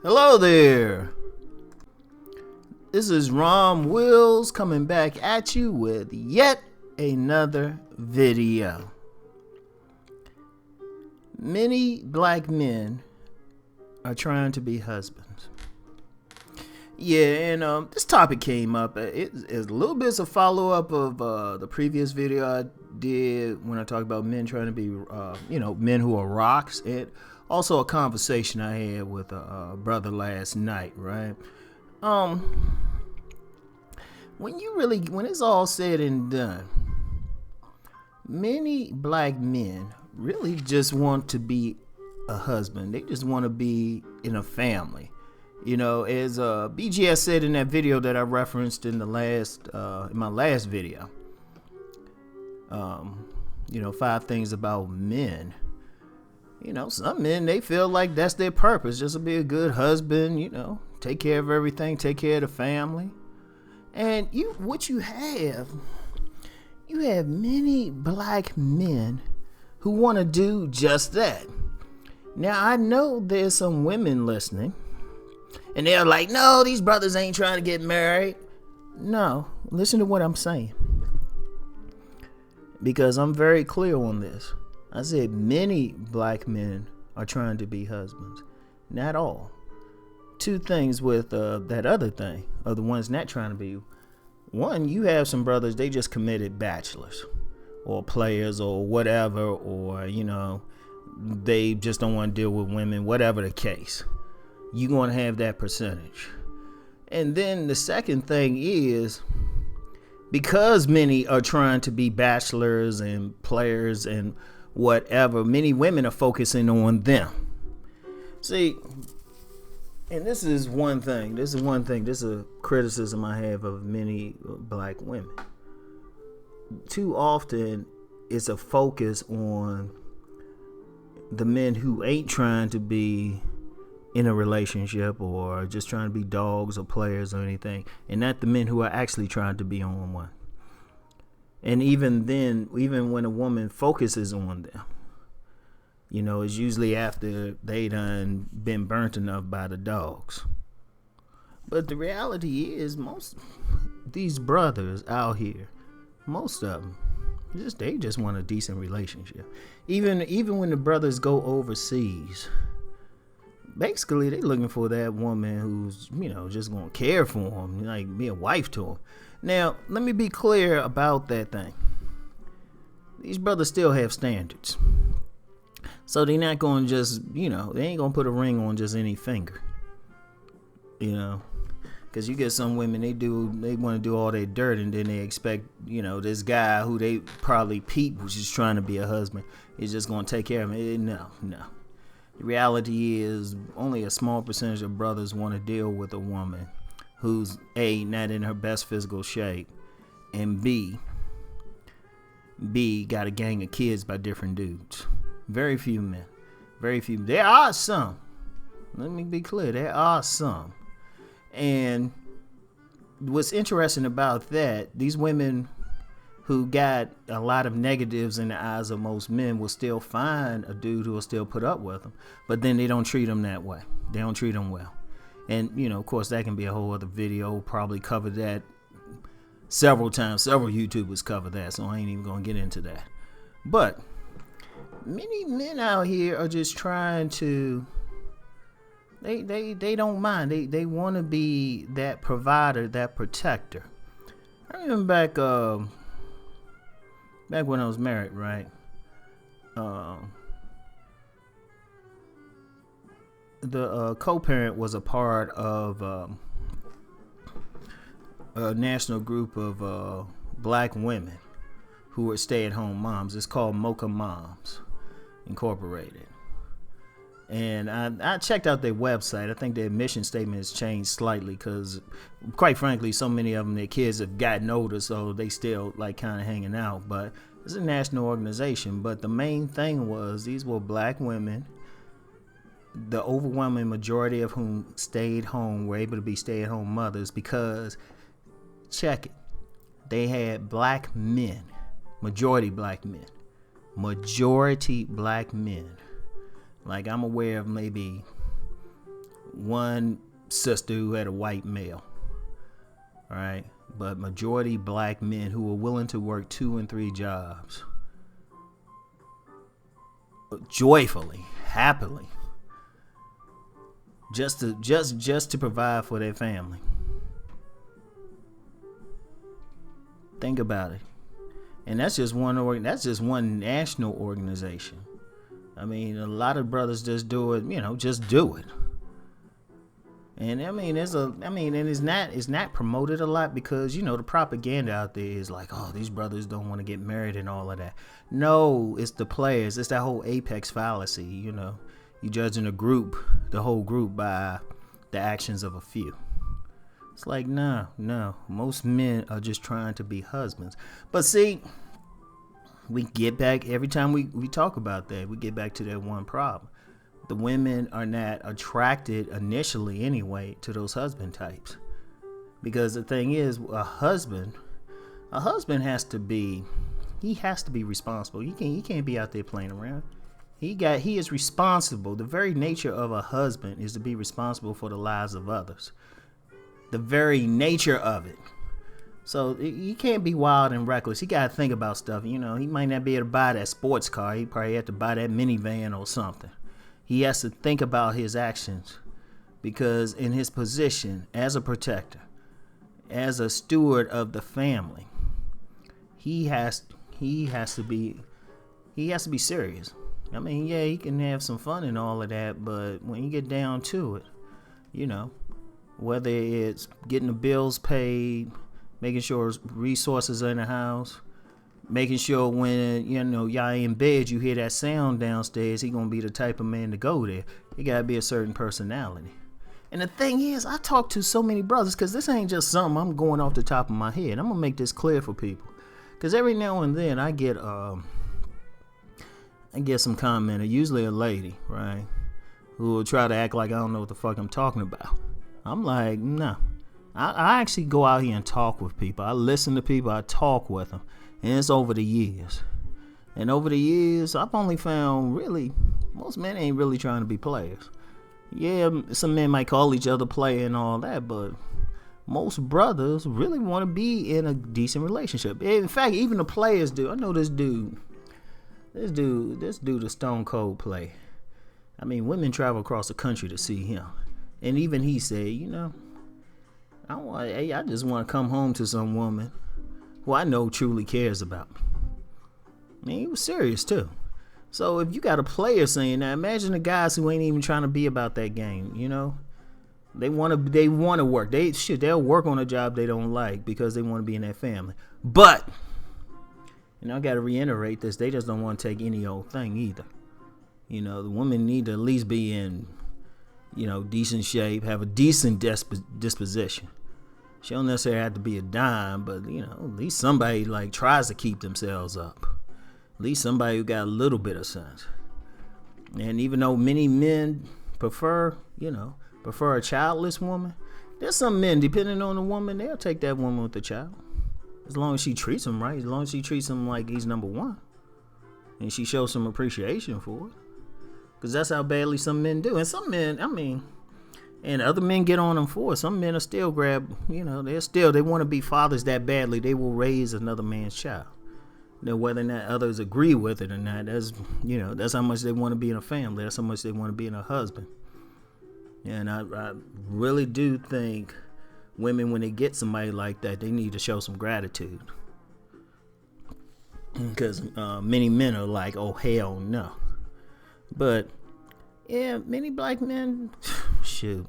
Hello there. This is Rom Wills coming back at you with yet another video. Many black men are trying to be husbands. Yeah, and this topic came up. It is a little bit of a follow-up of the previous video I did when I talked about men trying to be, men who are rocks. And also a conversation I had with a brother last night, right? When it's all said and done, many black men really just want to be a husband. They just want to be in a family. You know, as BGS said in that video that I referenced in my last video, 5 things about men. You know, some men, they feel like that's their purpose, just to be a good husband, take care of everything, take care of the family. And you have many black men who want to do just that. Now, I know there's some women listening, and they're like, no, these brothers ain't trying to get married. No, listen to what I'm saying, because I'm very clear on this. I said many black men are trying to be husbands, not all. 2 things with that other thing of the ones not trying to be. One, you have some brothers, they just committed bachelors or players or whatever, or they just don't want to deal with women, whatever the case. You're going to have that percentage. And then the second thing is, because many are trying to be bachelors and players and whatever, many women are focusing on them. See, and this is a criticism I have of many black women. Too often, it's a focus on the men who ain't trying to be in a relationship or just trying to be dogs or players or anything, and not the men who are actually trying to be on one. And even then, even when a woman focuses on them, it's usually after they done been burnt enough by the dogs. But the reality is, most these brothers out here, most of them, they just want a decent relationship. Even when the brothers go overseas, basically they looking for that woman who's just gonna care for them, like be a wife to them. Now, let me be clear about that thing. These brothers still have standards. So they're not going to just, they ain't going to put a ring on just any finger. Because you get some women, they want to do all their dirt, and then they expect, this guy who they probably peep, which is trying to be a husband, is just going to take care of him. No. The reality is only a small percentage of brothers want to deal with a woman who's A, not in her best physical shape, and B, got a gang of kids by different dudes. Very few men. Very few. There are some. Let me be clear. There are some. And what's interesting about that, these women who got a lot of negatives in the eyes of most men will still find a dude who will still put up with them. But then they don't treat them that way. They don't treat them well. And, of course, that can be a whole other video. We'll probably cover that several times. Several YouTubers cover that, so I ain't even going to get into that. But many men out here are just trying to, they don't mind. They want to be that provider, that protector. I remember back when I was married, right? The co-parent was a part of a national group of black women who were stay-at-home moms. It's called Mocha Moms Incorporated. And I checked out their website. I think their mission statement has changed slightly because, quite frankly, so many of them, their kids have gotten older, so they still kind of hanging out. But it's a national organization. But the main thing was these were black women, the overwhelming majority of whom stayed home, were able to be stay-at-home mothers because, check it, they had black men, majority black men. Like, I'm aware of maybe one sister who had a white male, right? But majority black men who were willing to work 2 and 3 jobs joyfully, happily, just to provide for their family. Think about it. And that's just one national organization. I mean, a lot of brothers just do it, just do it. And I mean, it's not promoted a lot because, the propaganda out there is like, oh, these brothers don't want to get married and all of that. No, it's the players. It's that whole apex fallacy, You judging the whole group by the actions of a few. It's like, no. Most men are just trying to be husbands. But see, we get back, every time we talk about that, we get back to that one problem. The women are not attracted initially anyway to those husband types. Because the thing is, a husband has to be responsible. He can't be out there playing around. He is responsible. The very nature of a husband is to be responsible for the lives of others. The very nature of it. So you can't be wild and reckless. He got to think about stuff. He might not be able to buy that sports car. He probably have to buy that minivan or something. He has to think about his actions, because in his position as a protector, as a steward of the family, he has to be serious. I mean, yeah, he can have some fun and all of that, but when you get down to it, whether it's getting the bills paid, making sure resources are in the house, making sure when, y'all in bed, you hear that sound downstairs, he gonna be the type of man to go there. He gotta be a certain personality. And the thing is, I talk to so many brothers, because this ain't just something I'm going off the top of my head. I'm gonna make this clear for people. Because every now and then I get some commenter, usually a lady, right, who will try to act like I don't know what the fuck I'm talking about. I'm like, no. I actually go out here and talk with people. I listen to people. I talk with them. And it's over the years. And over the years, I've only found really, most men ain't really trying to be players. Yeah, some men might call each other player and all that, but most brothers really want to be in a decent relationship. In fact, even the players do. I know this dude is stone cold play. I mean, women travel across the country to see him. And even he said, I just want to come home to some woman who I know truly cares about me. I mean, he was serious too. So if you got a player saying that, imagine the guys who ain't even trying to be about that game. They want to work. They'll work on a job they don't like because they want to be in that family. But, I got to reiterate this: they just don't want to take any old thing either. The women need to at least be in, decent shape, have a decent disposition. She don't necessarily have to be a dime, but at least somebody tries to keep themselves up. At least somebody who got a little bit of sense. And even though many men prefer a childless woman, there's some men, depending on the woman, they'll take that woman with the child. As long as she treats him right, as long as she treats him like he's number one. And she shows some appreciation for it. Because that's how badly some men do. And some men, and other men get on them for it. Some men are still they want to be fathers that badly, they will raise another man's child. Now, whether or not others agree with it or not, that's how much they want to be in a family. That's how much they want to be in a husband. And I really do think women, when they get somebody like that, they need to show some gratitude. Because many men are like, oh, hell no. But, yeah, many black men, shoot,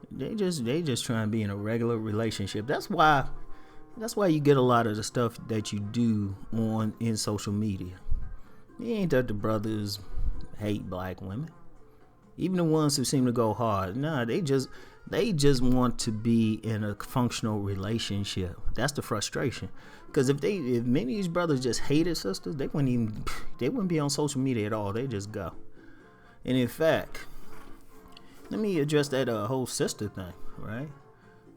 they just try and be in a regular relationship. That's why you get a lot of the stuff that you do in social media. It ain't that the brothers hate black women. Even the ones who seem to go hard, nah, they just want to be in a functional relationship. That's the frustration. Because if many of these brothers just hated sisters, they wouldn't be on social media at all. They just go. And in fact, let me address that whole sister thing, right?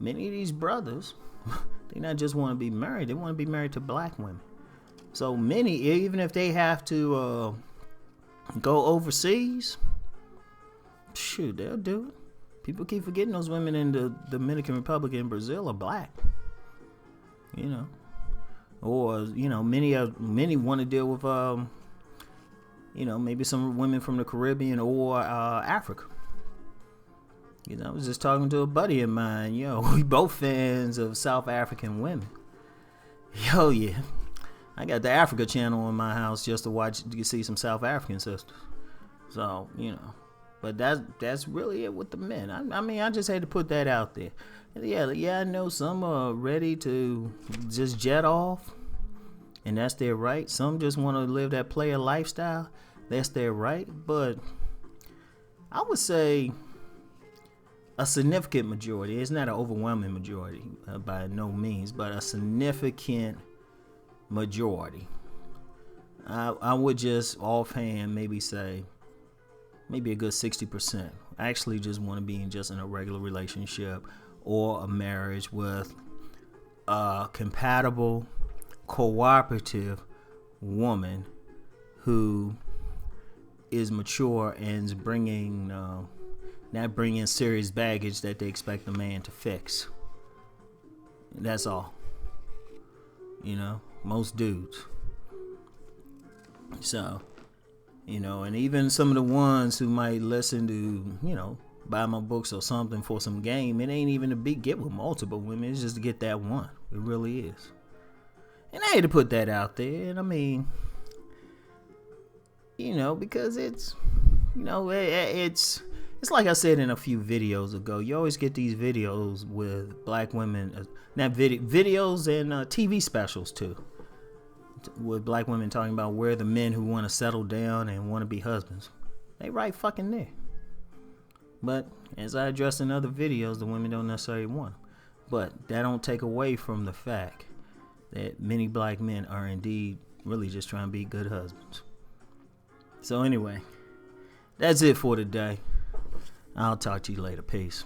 Many of these brothers, they not just want to be married, they want to be married to black women. So many, even if they have to go overseas, shoot, they'll do it. People keep forgetting those women in the Dominican Republic and Brazil are black. You know, or many want to deal with maybe some women from the Caribbean or Africa. I was just talking to a buddy of mine. We both fans of South African women. Yeah, I got the Africa channel in my house just to see some South African sisters. So but that's really it with the men. I mean, I just had to put that out there. Yeah, I know some are ready to just jet off, and that's their right. Some just want to live that player lifestyle. That's their right. But I would say a significant majority. It's not an overwhelming majority by no means, but a significant majority. I would just offhand maybe say maybe a good 60% actually just want to be in a regular relationship or a marriage with a compatible, cooperative woman who is mature and is not bringing serious baggage that they expect a man to fix. That's all. Most dudes. So, and even some of the ones who might listen to, buy my books or something for some game, it ain't even to get with multiple women. It's just to get that one. It really is. And I had to put that out there. And I mean, because it's like I said in a few videos ago. You always get these videos with black women, not videos and TV specials too, with black women talking about where the men who want to settle down and want to be husbands. They right fucking there. But as I addressed in other videos, the women don't necessarily want them. But that don't take away from the fact that many black men are indeed really just trying to be good husbands. So anyway, that's it for today. I'll talk to you later. Peace.